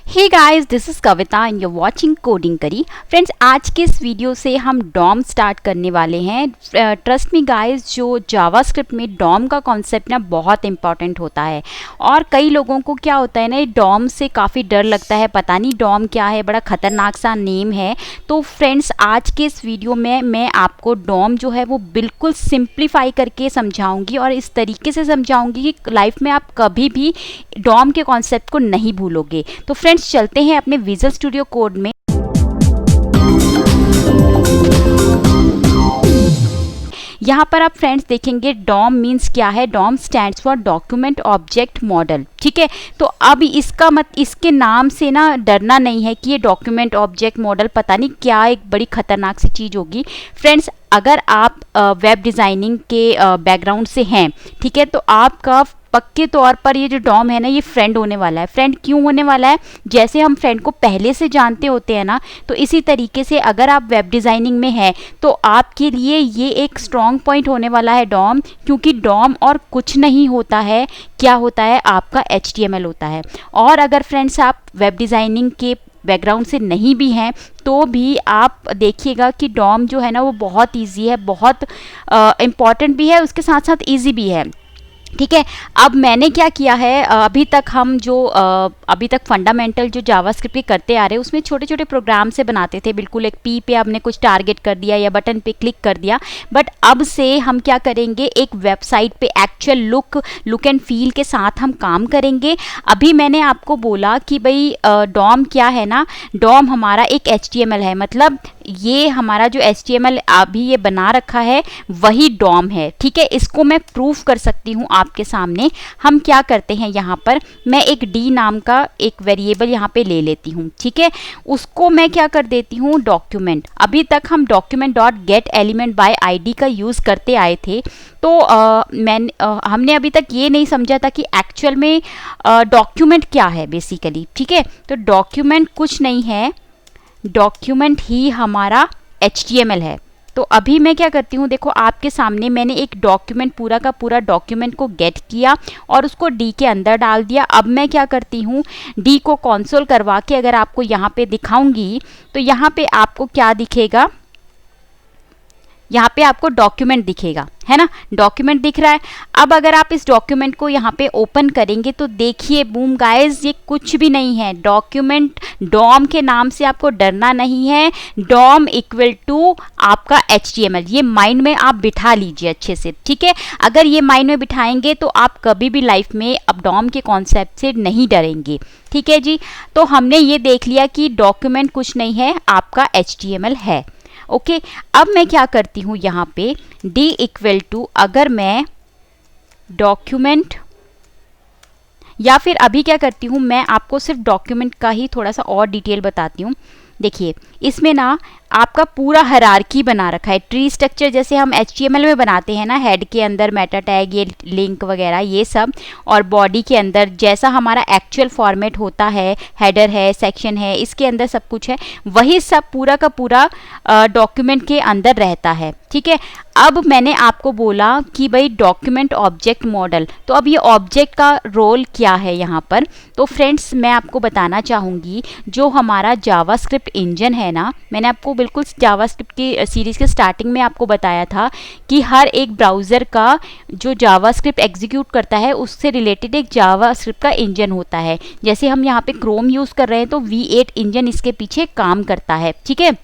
Hey guys, this is Kavita and you're watching coding curry. Friends, आज के इस video से हम डॉम स्टार्ट करने वाले हैं। ट्रस्ट मी गाइस, जो जावास्क्रिप्ट में डॉम का कॉन्सेप्ट ना बहुत इंपॉर्टेंट होता है। और कई लोगों को क्या होता है ना, डॉम से काफ़ी डर लगता है, पता नहीं डॉम क्या है, बड़ा ख़तरनाक सा नेम है। तो फ्रेंड्स, आज के इस वीडियो में मैं आपको डॉम जो है वो बिल्कुल सिंप्लीफाई करके समझाऊंगी और इस तरीके से समझाऊंगी कि लाइफ में आप कभी भी डॉम के कॉन्सेप्ट को नहीं भूलोगे। तो फ्रेंड्स, चलते हैं अपने विजुअल स्टूडियो कोड में। यहाँ पर आप फ्रेंड्स देखेंगे डॉम मीन्स क्या है। DOM stands for document object model. ठीक है, तो अब इसके नाम से ना डरना नहीं है कि ये डॉक्यूमेंट ऑब्जेक्ट मॉडल पता नहीं क्या एक बड़ी खतरनाक सी चीज़ होगी। फ्रेंड्स, अगर आप वेब डिज़ाइनिंग के बैकग्राउंड से हैं, ठीक है, तो आपका पक्के तौर पर ये जो डॉम है ना, ये फ्रेंड होने वाला है। फ्रेंड क्यों होने वाला है? जैसे हम फ्रेंड को पहले से जानते होते हैं ना, तो इसी तरीके से अगर आप वेब डिज़ाइनिंग में हैं तो आपके लिए ये एक स्ट्रॉन्ग पॉइंट होने वाला है डॉम। क्योंकि डॉम और कुछ नहीं होता है, क्या होता है? आपका HTML होता है। और अगर फ्रेंड्स आप वेब डिज़ाइनिंग के बैकग्राउंड से नहीं भी हैं तो भी आप देखिएगा कि डॉम जो है ना वो बहुत ईजी है, बहुत इम्पॉर्टेंट भी है, उसके साथ साथ ईजी भी है। ठीक है, अब मैंने क्या किया है, अभी तक फंडामेंटल जो जावास्क्रिप्ट के करते आ रहे हैं उसमें छोटे छोटे प्रोग्राम से बनाते थे। बिल्कुल एक पी पे आपने कुछ टारगेट कर दिया या बटन पे क्लिक कर दिया। बट अब से हम क्या करेंगे, एक वेबसाइट पे एक्चुअल लुक एंड फील के साथ हम काम करेंगे। अभी मैंने आपको बोला कि भाई डॉम क्या है ना, डॉम हमारा एक HTML है। मतलब ये हमारा जो HTML अभी ये बना रखा है वही डॉम है। ठीक है, इसको मैं प्रूफ कर सकती हूँ आपके सामने। हम क्या करते हैं, यहाँ पर मैं एक डी नाम का एक वेरिएबल यहाँ पे ले लेती हूँ। ठीक है, उसको मैं क्या कर देती हूँ, डॉक्यूमेंट। अभी तक हम document dot gate element by ID का यूज़ करते आए थे। तो हमने अभी तक ये नहीं समझा था कि एक्चुअल में डॉक्यूमेंट क्या है बेसिकली। ठीक है, तो डॉक्यूमेंट कुछ नहीं है, डॉक्यूमेंट ही हमारा HTML है। तो अभी मैं क्या करती हूँ, देखो आपके सामने मैंने एक डॉक्यूमेंट, पूरा का पूरा डॉक्यूमेंट को गेट किया और उसको डी के अंदर डाल दिया। अब मैं क्या करती हूँ, डी को कंसोल करवा के अगर आपको यहाँ पे दिखाऊंगी तो यहाँ पे आपको क्या दिखेगा, यहाँ पे आपको डॉक्यूमेंट दिखेगा, है ना, डॉक्यूमेंट दिख रहा है। अब अगर आप इस डॉक्यूमेंट को यहाँ पे ओपन करेंगे तो देखिए, बूम गाइस, ये कुछ भी नहीं है डॉक्यूमेंट। डॉम के नाम से आपको डरना नहीं है। डॉम इक्वल टू आपका HTML, ये माइंड में आप बिठा लीजिए अच्छे से। ठीक है, अगर ये माइंड में बिठाएंगे तो आप कभी भी लाइफ में अब डॉम के कॉन्सेप्ट से नहीं डरेंगे। ठीक है जी, तो हमने ये देख लिया कि डॉक्यूमेंट कुछ नहीं है, आपका HTML है। ओके, अब मैं क्या करती हूँ, यहाँ पे डी इक्वल टू, अगर मैं डॉक्यूमेंट, या फिर अभी क्या करती हूँ, मैं आपको सिर्फ डॉक्यूमेंट का ही थोड़ा सा और डिटेल बताती हूँ। देखिए, इसमें ना आपका पूरा हायरार्की बना रखा है, ट्री स्ट्रक्चर जैसे हम HTML में बनाते हैं ना, हेड के अंदर मेटा टैग, ये लिंक वगैरह ये सब, और बॉडी के अंदर जैसा हमारा एक्चुअल फॉर्मेट होता है, हेडर है, सेक्शन है, इसके अंदर सब कुछ है, वही सब पूरा का पूरा डॉक्यूमेंट के अंदर रहता है। ठीक है, अब मैंने आपको बोला कि भाई डॉक्यूमेंट ऑब्जेक्ट मॉडल, तो अब ये ऑब्जेक्ट का रोल क्या है यहाँ पर। तो फ्रेंड्स, मैं आपको बताना चाहूँगी, जो हमारा जावास्क्रिप्ट इंजन है ना, मैंने आपको बिल्कुल जावास्क्रिप्ट की सीरीज़ के स्टार्टिंग में आपको बताया था कि हर एक ब्राउज़र का जो जावास्क्रिप्ट एग्जीक्यूट करता है उससे रिलेटेड एक जावास्क्रिप्ट का इंजन होता है। जैसे हम यहाँ पे क्रोम यूज़ कर रहे हैं तो V8 इंजन इसके पीछे काम करता है। ठीक है,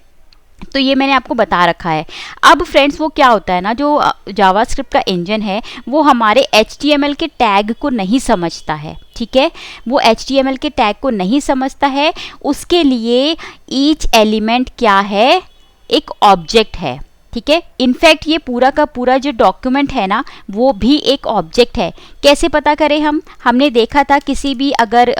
तो ये मैंने आपको बता रखा है। अब फ्रेंड्स, वो क्या होता है ना, जो जावास्क्रिप्ट का इंजन है वो हमारे HTML के टैग को नहीं समझता है। ठीक है, वो HTML के टैग को नहीं समझता है। उसके लिए ईच एलिमेंट क्या है, एक ऑब्जेक्ट है। ठीक है, इनफैक्ट ये पूरा का पूरा जो डॉक्यूमेंट है ना वो भी एक ऑब्जेक्ट है। कैसे पता करें हमने देखा था, किसी भी अगर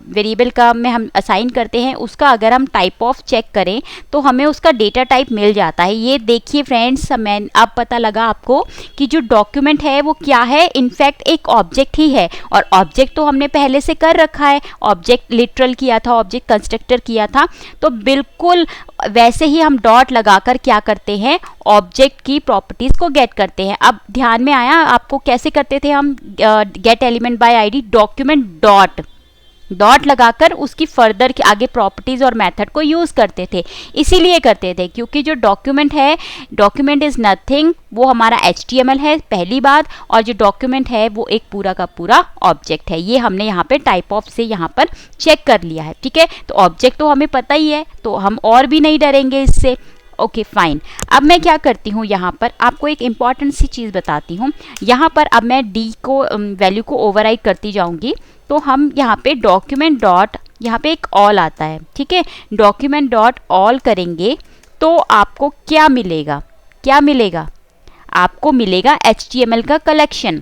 वेरिएबल का में हम असाइन करते हैं, उसका अगर हम टाइप ऑफ चेक करें तो हमें उसका डेटा टाइप मिल जाता है। ये देखिए फ्रेंड्स, अब पता लगा आपको कि जो डॉक्यूमेंट है वो क्या है, इनफैक्ट एक ऑब्जेक्ट ही है। और ऑब्जेक्ट तो हमने पहले से कर रखा है, ऑब्जेक्ट लिटरल किया था, ऑब्जेक्ट कंस्ट्रक्टर किया था। तो बिल्कुल वैसे ही हम डॉट लगाकर क्या करते हैं, ऑब्जेक्ट की प्रॉपर्टीज को गेट करते हैं। अब ध्यान में आया आपको कैसे करते थे हम gate element by ID, document dot, dot लगाकर उसकी फर्दर के आगे प्रॉपर्टीज और मेथड को यूज करते थे। इसीलिए करते थे क्योंकि जो डॉक्यूमेंट है, डॉक्यूमेंट इज नथिंग, वो हमारा HTML है पहली बात, और जो डॉक्यूमेंट है वो एक पूरा का पूरा ऑब्जेक्ट है। ये हमने यहाँ पे टाइप ऑफ से यहाँ पर चेक कर लिया है, ठीक है। तो ऑब्जेक्ट तो हमें पता ही है, तो हम और भी नहीं डरेंगे इससे। Okay fine. अब मैं क्या करती हूँ, यहाँ पर आपको एक इम्पॉर्टेंट सी चीज़ बताती हूँ। यहाँ पर अब मैं डी को वैल्यू को ओवरराइड करती जाऊँगी। तो हम यहाँ पे डॉक्यूमेंट डॉट, यहाँ पे एक ऑल आता है, ठीक है, डॉक्यूमेंट डॉट ऑल करेंगे तो आपको क्या मिलेगा, क्या मिलेगा, आपको मिलेगा HTML का कलेक्शन।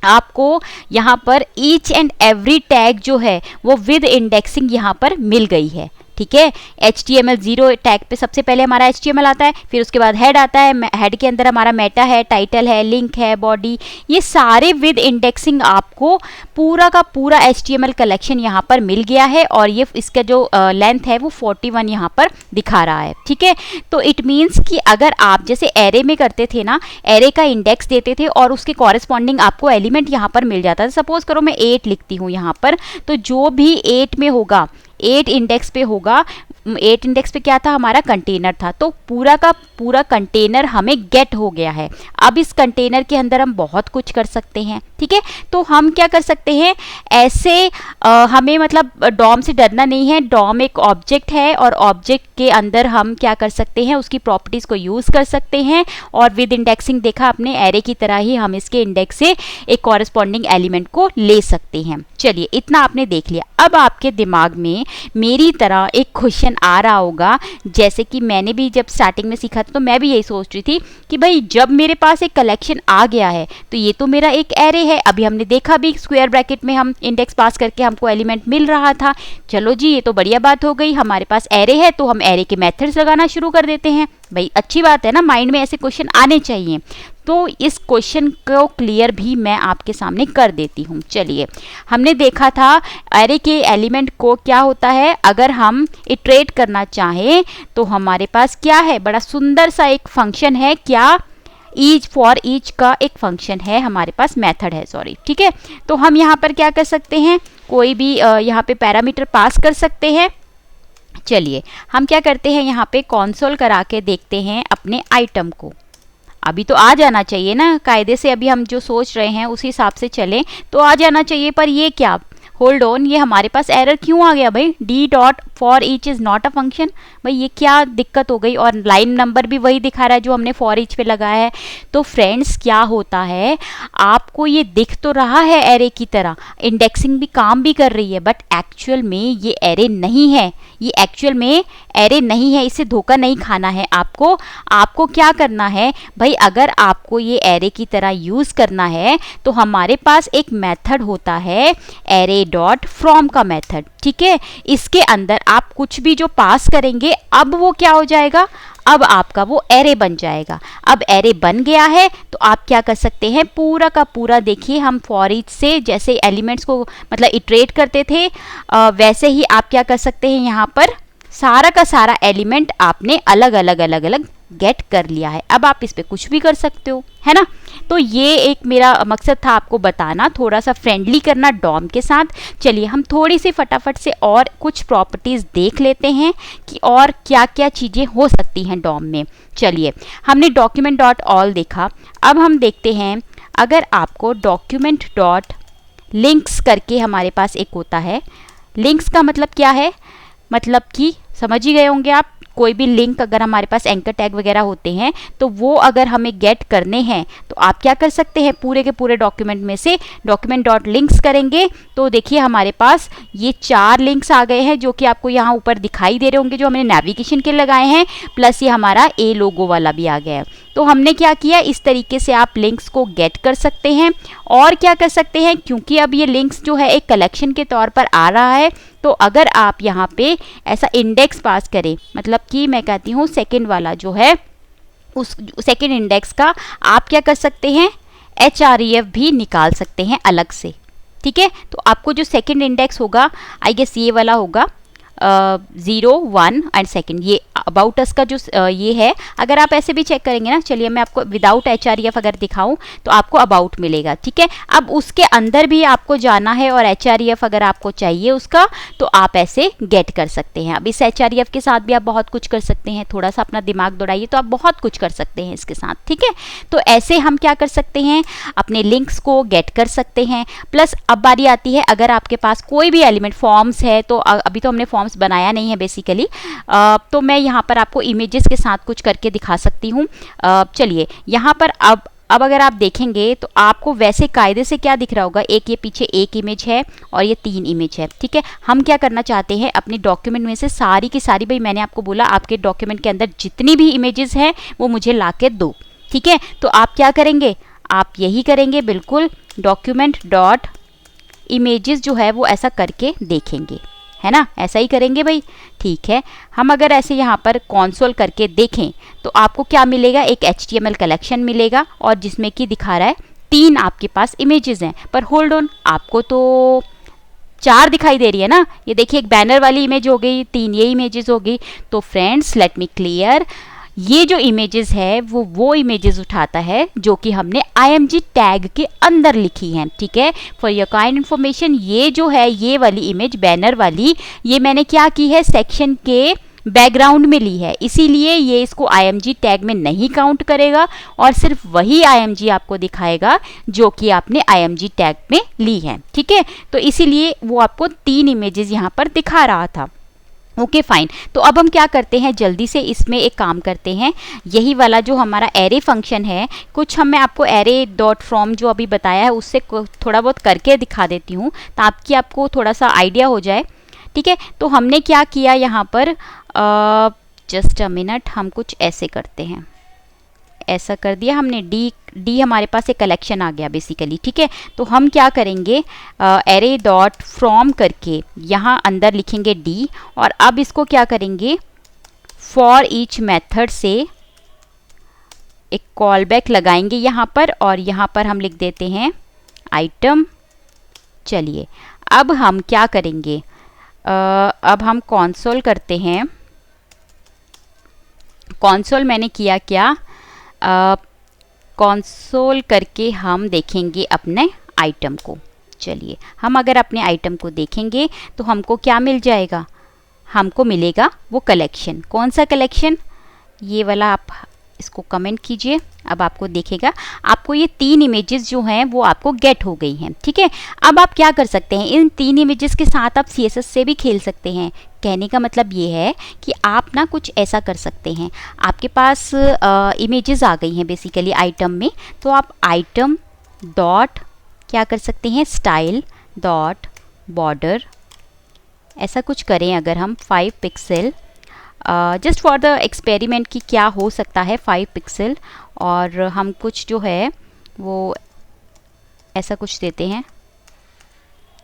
आपको यहाँ पर ईच एंड एवरी टैग जो है वो विद इंडेक्सिंग यहाँ पर मिल गई है, ठीक है। HTML 0 टैग पे सबसे पहले हमारा HTML आता है, फिर उसके बाद हेड आता है, हेड के अंदर हमारा मेटा है, टाइटल है, लिंक है, बॉडी, ये सारे विद इंडेक्सिंग आपको पूरा का पूरा HTML कलेक्शन यहाँ पर मिल गया है। और ये इसका जो लेंथ है वो 41 यहाँ पर दिखा रहा है, ठीक है। तो इट मीन्स कि अगर आप जैसे एरे में करते थे ना, एरे का इंडेक्स देते थे और उसके कॉरेस्पॉन्डिंग आपको एलिमेंट यहाँ पर मिल जाता था। सपोज करो मैं 8 लिखती हूँ यहाँ पर, तो जो भी 8 में होगा, 8 इंडेक्स पे होगा, 8 इंडेक्स पे क्या था, हमारा कंटेनर था, तो पूरा का पूरा कंटेनर हमें गेट हो गया है। अब इस कंटेनर के अंदर हम बहुत कुछ कर सकते हैं, ठीक है। तो हम क्या कर सकते हैं, ऐसे हमें मतलब डॉम से डरना नहीं है। डॉम एक ऑब्जेक्ट है और ऑब्जेक्ट के अंदर हम क्या कर सकते हैं, उसकी प्रॉपर्टीज को यूज कर सकते हैं। और विद इंडेक्सिंग देखा अपने एरे की तरह ही हम इसके इंडेक्स से एक कॉरेस्पॉन्डिंग एलिमेंट को ले सकते हैं। चलिए इतना आपने देख लिया। अब आपके दिमाग में मेरी तरह एक क्वेश्चन आ रहा होगा, जैसे कि मैंने भी जब स्टार्टिंग में सीखा था तो मैं भी यही सोच रही थी कि भाई जब मेरे पास एक कलेक्शन आ गया है तो ये तो मेरा एक एरे है। अभी हमने देखा भी स्क्वायर ब्रैकेट में हम इंडेक्स पास करके हमको एलिमेंट मिल रहा था। चलो जी ये तो बढ़िया बात हो गई, हमारे पास एरे है तो हम एरे के मेथड्स लगाना शुरू कर देते हैं। भाई अच्छी बात है ना, माइंड में ऐसे क्वेश्चन आने चाहिए। तो इस क्वेश्चन को क्लियर भी मैं आपके सामने कर देती हूँ। चलिए, हमने देखा था एरे के एलिमेंट को क्या होता है, अगर हम इटरेट करना चाहें तो हमारे पास क्या है, बड़ा सुंदर सा एक फंक्शन है, क्या, ईच, फॉर ईच का एक फंक्शन है हमारे पास, मेथड है सॉरी, ठीक है। तो हम यहाँ पर क्या कर सकते हैं, कोई भी यहाँ पे पैरामीटर पास कर सकते हैं। चलिए हम क्या करते हैं, यहाँ पे कंसोल करा के देखते हैं अपने आइटम को। अभी तो आ जाना चाहिए ना, कायदे से अभी हम जो सोच रहे हैं उस हिसाब से चलें तो आ जाना चाहिए। पर ये क्या, होल्ड ऑन, ये हमारे पास एरर क्यों आ गया भाई, D dot for each is not a function. भाई ये क्या दिक्कत हो गई, और लाइन नंबर भी वही दिखा रहा है जो हमने फॉर ईच पे लगाया है। तो फ्रेंड्स क्या होता है, आपको ये दिख तो रहा है एरे की तरह, इंडेक्सिंग भी काम भी कर रही है, बट एक्चुअल में ये एरे नहीं है, ये एक्चुअल में एरे नहीं है। इसे धोखा नहीं खाना है आपको। आपको क्या करना है भाई, अगर आपको ये एरे की तरह यूज़ करना है तो हमारे पास एक मेथड होता है एरे डॉट फ्रॉम का मेथड, ठीक है। इसके अंदर आप कुछ भी जो पास करेंगे अब वो क्या हो जाएगा, अब आपका वो एरे बन जाएगा। अब एरे बन गया है तो आप क्या कर सकते हैं, पूरा का पूरा, देखिए हम फॉर ईच से जैसे एलिमेंट्स को मतलब इटरेट करते थे वैसे ही आप क्या कर सकते हैं, यहाँ पर सारा का सारा एलिमेंट आपने अलग अलग अलग अलग गेट कर लिया है। अब आप इस पे कुछ भी कर सकते हो, है ना। तो ये एक मेरा मकसद था आपको बताना, थोड़ा सा फ्रेंडली करना डॉम के साथ। चलिए हम थोड़ी सी फटाफट से और कुछ प्रॉपर्टीज़ देख लेते हैं कि और क्या क्या चीज़ें हो सकती हैं डॉम में। चलिए हमने डॉक्यूमेंट डॉट ऑल देखा, अब हम देखते हैं अगर आपको डॉक्यूमेंट डॉट लिंक्स करके हमारे पास एक होता है। लिंक्स का मतलब क्या है, मतलब कि समझ ही गए होंगे आप, कोई भी लिंक अगर हमारे पास एंकर टैग वगैरह होते हैं तो वो अगर हमें गेट करने हैं तो आप क्या कर सकते हैं, पूरे के पूरे डॉक्यूमेंट में से डॉक्यूमेंट डॉट लिंक्स करेंगे तो देखिए हमारे पास ये 4 लिंक्स आ गए हैं जो कि आपको यहाँ ऊपर दिखाई दे रहे होंगे, जो हमने नेविगेशन के लगाए हैं, प्लस ये हमारा ए लोगो वाला भी आ गया है। तो हमने क्या किया, इस तरीके से आप लिंक्स को गेट कर सकते हैं। और क्या कर सकते हैं, क्योंकि अब ये लिंक्स जो है एक कलेक्शन के तौर पर आ रहा है, तो अगर आप यहाँ पे ऐसा इंडेक्स पास करें, मतलब कि मैं कहती हूँ सेकंड वाला जो है, उस सेकंड इंडेक्स का आप क्या कर सकते हैं, href भी निकाल सकते हैं अलग से, ठीक है। तो आपको जो सेकंड इंडेक्स होगा, आई गेस ये वाला होगा, 0 1 एंड सेकंड, ये अबाउट अस का जो ये है, अगर आप ऐसे भी चेक करेंगे ना, चलिए मैं आपको विदाउट HREF अगर दिखाऊं तो आपको अबाउट मिलेगा, ठीक है। अब उसके अंदर भी आपको जाना है और HREF अगर आपको चाहिए उसका, तो आप ऐसे गेट कर सकते हैं। अब इस HREF के साथ भी आप बहुत कुछ कर सकते हैं, थोड़ा सा अपना दिमाग दौड़ाइए तो आप बहुत कुछ कर सकते हैं इसके साथ, ठीक है। तो ऐसे हम क्या कर सकते हैं, अपने लिंक्स को गेट कर सकते हैं। प्लस अब बारी आती है, अगर आपके पास कोई भी एलिमेंट फॉर्म्स है, तो अभी तो हमने फॉर्म्स बनाया नहीं है बेसिकली, तो मैं यहाँ पर आपको इमेजेस के साथ कुछ करके दिखा सकती हूँ। चलिए यहाँ पर अब अगर आप देखेंगे तो आपको वैसे कायदे से क्या दिख रहा होगा, एक ये पीछे एक इमेज है और ये 3 इमेज है, ठीक है। हम क्या करना चाहते हैं, अपने डॉक्यूमेंट में से सारी की सारी, भाई मैंने आपको बोला आपके डॉक्यूमेंट के अंदर जितनी भी इमेजेस हैं वो मुझे ला के दो, ठीक है। तो आप क्या करेंगे, आप यही करेंगे बिल्कुल, डॉक्यूमेंट डॉट इमेजेस जो है वो ऐसा करके देखेंगे, है ना, ऐसा ही करेंगे भाई, ठीक है। हम अगर ऐसे यहाँ पर कंसोल करके देखें तो आपको क्या मिलेगा, एक HTML कलेक्शन मिलेगा और जिसमें कि दिखा रहा है 3 आपके पास इमेजेस हैं। पर होल्ड ऑन, आपको तो 4 दिखाई दे रही है ना, ये देखिए एक बैनर वाली इमेज हो गई, 3 ये इमेजेस हो गई। तो फ्रेंड्स लेट मी क्लियर, ये जो इमेजेस है वो इमेजेस उठाता है जो कि हमने IMG टैग के अंदर लिखी हैं, ठीक है। फॉर योर काइंड इन्फॉर्मेशन, ये जो है ये वाली इमेज बैनर वाली, ये मैंने क्या की है, सेक्शन के बैकग्राउंड में ली है, इसीलिए ये इसको IMG टैग में नहीं काउंट करेगा और सिर्फ वही IMG आपको दिखाएगा जो कि आपने IMG टैग में ली है, ठीक है। तो इसीलिए वो आपको 3 इमेजेस यहाँ पर दिखा रहा था। ओके फाइन, तो अब हम क्या करते हैं, जल्दी से इसमें एक काम करते हैं, यही वाला जो हमारा एरे फंक्शन है, कुछ मैं आपको एरे डॉट फ्रॉम जो अभी बताया है उससे थोड़ा बहुत करके दिखा देती हूँ ताकि आपको थोड़ा सा आइडिया हो जाए, ठीक है। तो हमने क्या किया यहाँ पर, जस्ट अ मिनट, हम कुछ ऐसे करते हैं, ऐसा कर दिया हमने, डी हमारे पास एक कलेक्शन आ गया बेसिकली, ठीक है। तो हम क्या करेंगे, एरे डॉट फ्रॉम करके यहाँ अंदर लिखेंगे डी, और अब इसको क्या करेंगे, फॉर ईच मेथड से एक कॉल बैक लगाएंगे यहाँ पर, और यहाँ पर हम लिख देते हैं आइटम। चलिए अब हम क्या करेंगे, अब हम कंसोल करते हैं, कंसोल मैंने किया क्या, कंसोल करके हम देखेंगे अपने आइटम को। चलिए हम अगर अपने आइटम को देखेंगे तो हमको क्या मिल जाएगा, हमको मिलेगा वो कलेक्शन। कौन सा कलेक्शन, ये वाला, आप इसको कमेंट कीजिए, अब आपको देखेगा, आपको ये 3 इमेजेस जो हैं वो आपको गेट हो गई हैं, ठीक है। अब आप क्या कर सकते हैं, इन 3 इमेजेस के साथ आप CSS से भी खेल सकते हैं। कहने का मतलब ये है कि आप ना कुछ ऐसा कर सकते हैं, आपके पास इमेजेस आ गई हैं बेसिकली आइटम में, तो आप आइटम डॉट क्या कर सकते हैं, स्टाइल डॉट बॉर्डर, ऐसा कुछ करें अगर हम 5 pixel, just for the experiment की क्या हो सकता है 5 पिक्सल, और हम कुछ जो है वो ऐसा कुछ देते हैं,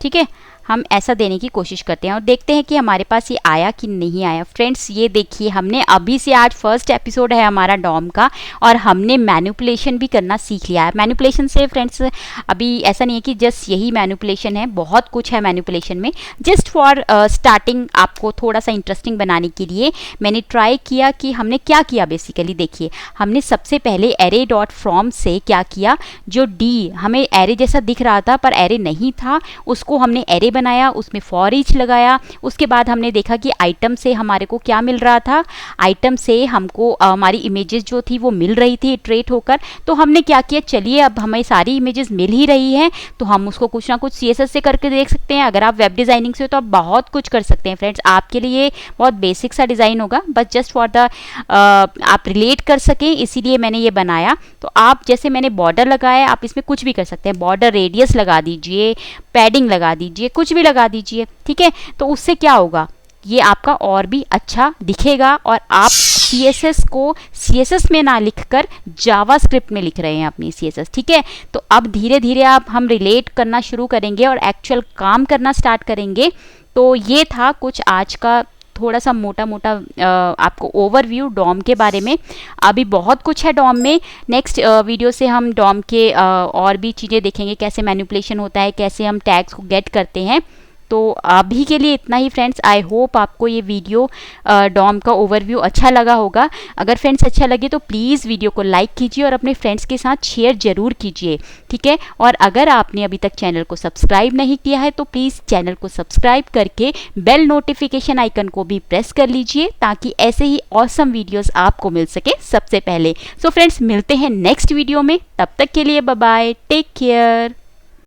ठीक है। हम ऐसा देने की कोशिश करते हैं और देखते हैं कि हमारे पास ये आया कि नहीं आया। फ्रेंड्स ये देखिए, हमने अभी से, आज फर्स्ट एपिसोड है हमारा डॉम का और हमने मैनिपुलेशन भी करना सीख लिया है। मैनिपुलेशन से फ्रेंड्स अभी ऐसा नहीं है कि जस्ट यही मैनिपुलेशन है, बहुत कुछ है मैनिपुलेशन में। जस्ट फॉर स्टार्टिंग आपको थोड़ा सा इंटरेस्टिंग बनाने के लिए मैंने ट्राई किया कि हमने क्या किया। बेसिकली देखिए, हमने सबसे पहले एरे डॉट फ्रॉम से क्या किया, जो डी हमें एरे जैसा दिख रहा था पर एरे नहीं था, उसको हमने एरे बनाया, उसमें फॉर ईच लगाया। उसके बाद हमने देखा कि आइटम से हमारे को क्या मिल रहा था, आइटम से हमको हमारी इमेजेस जो थी वो मिल रही थी इटरेट होकर। तो हमने क्या किया, चलिए अब हमें सारी इमेजेस मिल ही रही हैं तो हम उसको कुछ ना कुछ CSS से करके देख सकते हैं। अगर आप वेब डिज़ाइनिंग से हो तो आप बहुत कुछ कर सकते हैं फ्रेंड्स। आपके लिए बहुत बेसिक सा डिज़ाइन होगा, बस जस्ट फॉर द आप रिलेट कर सकें, इसीलिए मैंने ये बनाया। तो आप जैसे मैंने बॉर्डर लगाया, आप इसमें कुछ भी कर सकते हैं, बॉर्डर रेडियस लगा दीजिए, पैडिंग लगा दीजिए, कुछ भी लगा दीजिए, ठीक है। तो उससे क्या होगा, ये आपका और भी अच्छा दिखेगा और आप CSS को CSS में ना लिखकर जावास्क्रिप्ट में लिख रहे हैं अपनी CSS, ठीक है। तो अब धीरे धीरे हम रिलेट करना शुरू करेंगे और एक्चुअल काम करना स्टार्ट करेंगे। तो ये था कुछ आज का थोड़ा सा मोटा मोटा आपको ओवरव्यू डॉम के बारे में। अभी बहुत कुछ है डॉम में, नेक्स्ट वीडियो से हम डॉम के और भी चीज़ें देखेंगे, कैसे मैनिपुलेशन होता है, कैसे हम टैग्स को गेट करते हैं। तो अभी के लिए इतना ही फ्रेंड्स। आई होप आपको ये वीडियो डॉम का ओवरव्यू अच्छा लगा होगा। अगर फ्रेंड्स अच्छा लगे तो प्लीज़ वीडियो को लाइक कीजिए और अपने फ्रेंड्स के साथ शेयर ज़रूर कीजिए, ठीक है। और अगर आपने अभी तक चैनल को सब्सक्राइब नहीं किया है तो प्लीज़ चैनल को सब्सक्राइब करके बेल नोटिफिकेशन आइकन को भी प्रेस कर लीजिए, ताकि ऐसे ही ऑसम वीडियोस आपको मिल सके सबसे पहले। सो फ्रेंड्स, मिलते हैं नेक्स्ट वीडियो में, तब तक के लिए बाय बाय, टेक केयर।